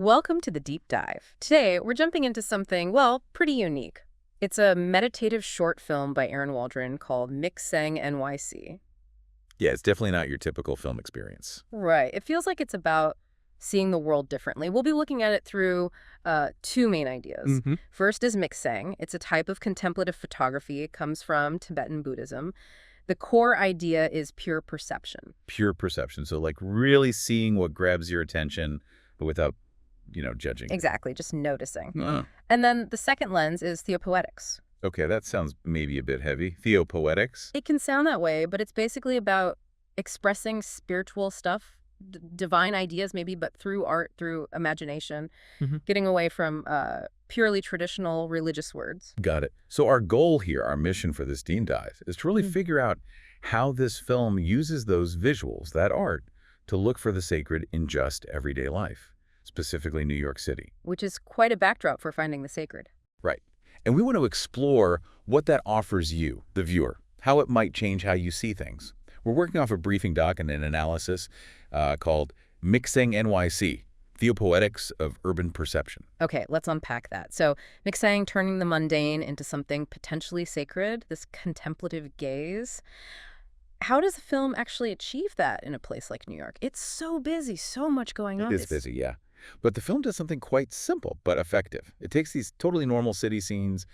Welcome to the deep dive. Today, we're jumping into something, well, pretty unique. It's a meditative short film by Waldron called Miksang NYC. Yeah, it's definitely not your typical film experience. Right. It feels like it's about seeing the world differently. We'll be looking at it through two main ideas. First is Miksang. It's a type of contemplative photography. It comes from Tibetan Buddhism. The core idea is pure perception. Pure perception. So like really seeing what grabs your attention, but without, judging. Exactly, just noticing. Oh. And then the second lens is Theopoetics. Okay, that sounds maybe a bit heavy. Theopoetics? It can sound that way, but it's basically about expressing spiritual stuff, divine ideas maybe, but through art, through imagination, getting away from purely traditional religious words. Got it. So our goal here, our mission for this deep dive, is to really figure out how this film uses those visuals, that art, to look for the sacred in just everyday life, specifically New York City. Which is quite a backdrop for finding the sacred. Right. And we want to explore what that offers you, the viewer, how it might change how you see things. We're working off a briefing doc and an analysis called Miksang NYC, Theopoetics of Urban Perception. Okay, let's unpack that. So, Miksang turning the mundane into something potentially sacred, this contemplative gaze. How does the film actually achieve that in a place like New York? It's so busy, so much going on. It is busy, yeah. But the film does something quite simple but effective. It takes these totally normal city scenes,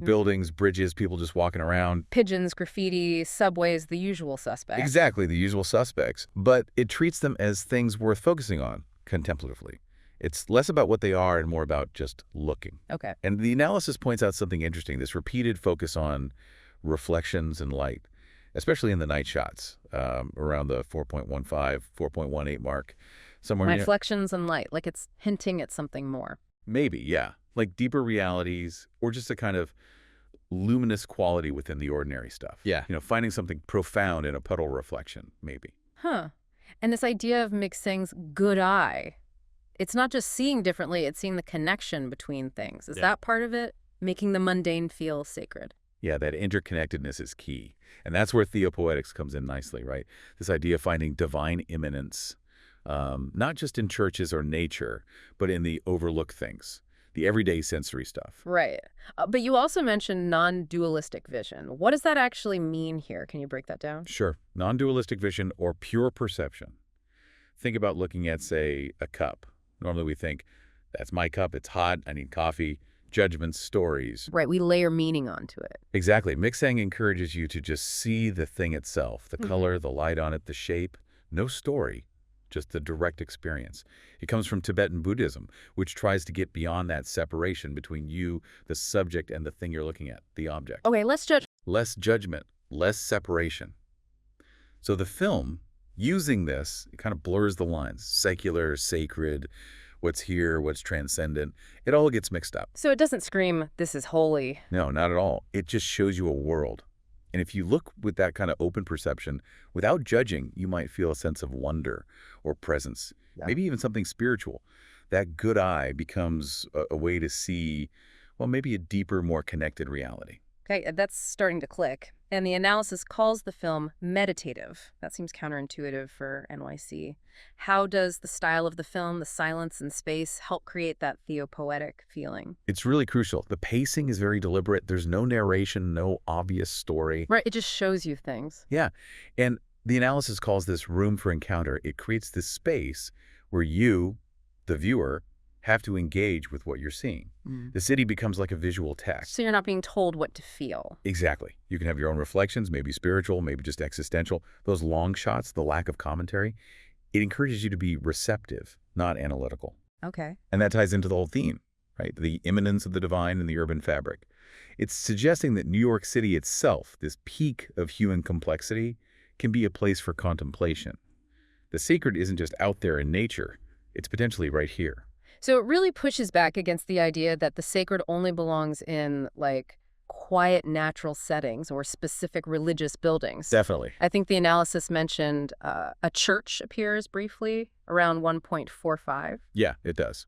buildings, bridges, people just walking around. Pigeons, graffiti, subways, the usual suspects. Exactly, the usual suspects. But it treats them as things worth focusing on contemplatively. It's less about what they are and more about just looking. Okay. And the analysis points out something interesting, this repeated focus on reflections and light, especially in the night shots, around the 4.15, 4.18 mark. Somewhere Reflections and light, like it's hinting at something more. Maybe, yeah. Like deeper realities or just a kind of luminous quality within the ordinary stuff. Yeah. Finding something profound in a puddle reflection, maybe. Huh. And this idea of Miksang's good eye, it's not just seeing differently, it's seeing the connection between things. Is that part of it? Making the mundane feel sacred. Yeah, that interconnectedness is key. And that's where theopoetics comes in nicely, right? This idea of finding divine immanence, not just in churches or nature, but in the overlooked things, the everyday sensory stuff. Right. But you also mentioned non-dualistic vision. What does that actually mean here? Can you break that down? Sure. Non-dualistic vision or pure perception. Think about looking at, say, a cup. Normally we think, that's my cup, it's hot, I need coffee, judgments, stories. Right, we layer meaning onto it. Exactly. Miksang encourages you to just see the thing itself, the color, the light on it, the shape. No story, just the direct experience. It comes from Tibetan Buddhism, which tries to get beyond that separation between you, the subject, and the thing you're looking at, the object. Okay, let's judge. Less judgment, less separation. So the film, using this, it kind of blurs the lines. Secular, sacred, what's here, what's transcendent. It all gets mixed up. So it doesn't scream, this is holy. No, not at all. It just shows you a world. And if you look with that kind of open perception, without judging, you might feel a sense of wonder or presence, maybe even something spiritual. That good eye becomes a way to see, well, maybe a deeper, more connected reality. Okay, that's starting to click. And the analysis calls the film meditative. That seems counterintuitive for NYC. How does the style of the film, the silence and space, help create that theopoetic feeling? It's really crucial. The pacing is very deliberate. There's no narration, no obvious story. Right, it just shows you things. Yeah, and the analysis calls this room for encounter. It creates this space where you, the viewer, have to engage with what you're seeing. The city becomes like a visual text. So you're not being told what to feel. Exactly. You can have your own reflections, maybe spiritual, maybe just existential. Those long shots, the lack of commentary, it encourages you to be receptive, not analytical. Okay. And that ties into the whole theme, right? The immanence of the divine in the urban fabric. It's suggesting that New York City itself, this peak of human complexity, can be a place for contemplation. The sacred isn't just out there in nature. It's potentially right here. So it really pushes back against the idea that the sacred only belongs in, like, quiet, natural settings or specific religious buildings. Definitely. I think the analysis mentioned a church appears briefly around 1.45. Yeah, it does.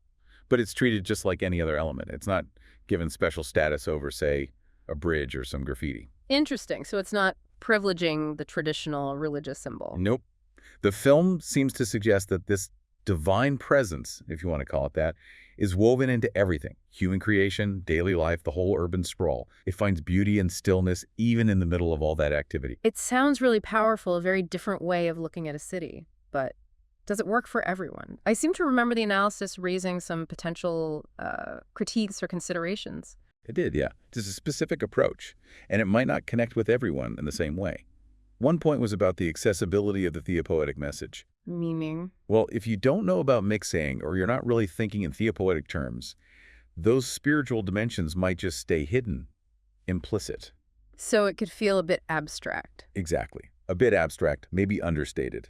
But it's treated just like any other element. It's not given special status over, say, a bridge or some graffiti. Interesting. So it's not privileging the traditional religious symbol. Nope. The film seems to suggest that this divine presence, if you want to call it that, is woven into everything. Human creation, daily life, the whole urban sprawl. It finds beauty and stillness even in the middle of all that activity. It sounds really powerful, a very different way of looking at a city. But does it work for everyone? I seem to remember the analysis raising some potential critiques or considerations. It did, yeah. It's a specific approach, and it might not connect with everyone in the same way. One point was about the accessibility of the theopoetic message. Meaning? Well, if you don't know about Miksang, or you're not really thinking in theopoetic terms, those spiritual dimensions might just stay hidden, implicit. So it could feel a bit abstract. Exactly. A bit abstract, maybe understated.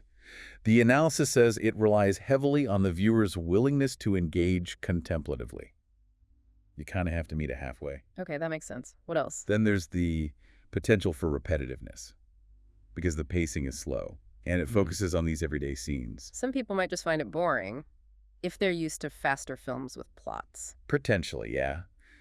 The analysis says it relies heavily on the viewer's willingness to engage contemplatively. You kind of have to meet it halfway. Okay, that makes sense. What else? Then there's the potential for repetitiveness, because the pacing is slow, and it focuses on these everyday scenes. Some people might just find it boring if they're used to faster films with plots. Potentially, yeah.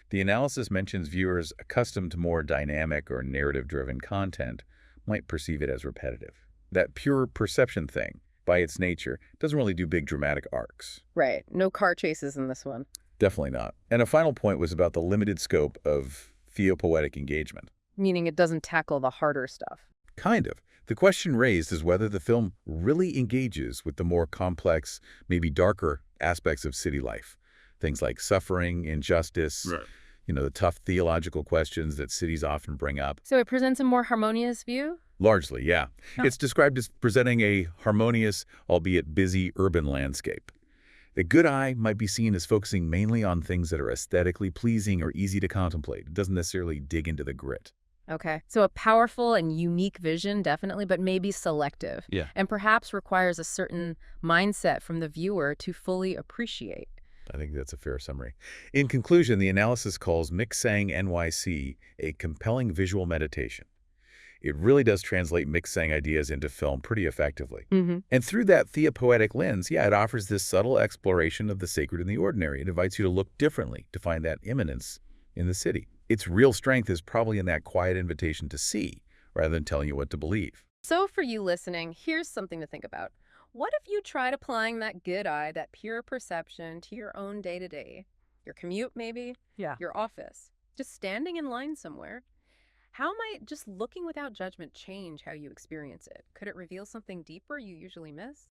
The analysis mentions viewers accustomed to more dynamic or narrative-driven content might perceive it as repetitive. That pure perception thing, by its nature, doesn't really do big dramatic arcs. Right. No car chases in this one. Definitely not. And a final point was about the limited scope of theopoetic engagement. Meaning it doesn't tackle the harder stuff. Kind of. The question raised is whether the film really engages with the more complex, maybe darker aspects of city life. Things like suffering, injustice, the tough theological questions that cities often bring up. So it presents a more harmonious view? Largely, yeah. Huh. It's described as presenting a harmonious, albeit busy, urban landscape. The good eye might be seen as focusing mainly on things that are aesthetically pleasing or easy to contemplate. It doesn't necessarily dig into the grit. Okay. So a powerful and unique vision, definitely, but maybe selective. Yeah. And perhaps requires a certain mindset from the viewer to fully appreciate. I think that's a fair summary. In conclusion, the analysis calls Miksang NYC a compelling visual meditation. It really does translate Miksang ideas into film pretty effectively. And through that theopoetic lens, yeah, it offers this subtle exploration of the sacred and the ordinary. It invites you to look differently, to find that immanence in the city. Its real strength is probably in that quiet invitation to see, rather than telling you what to believe. So for you listening, here's something to think about. What if you tried applying that good eye, that pure perception, to your own day-to-day? Your commute, maybe? Yeah. Your office? Just standing in line somewhere? How might just looking without judgment change how you experience it? Could it reveal something deeper you usually miss?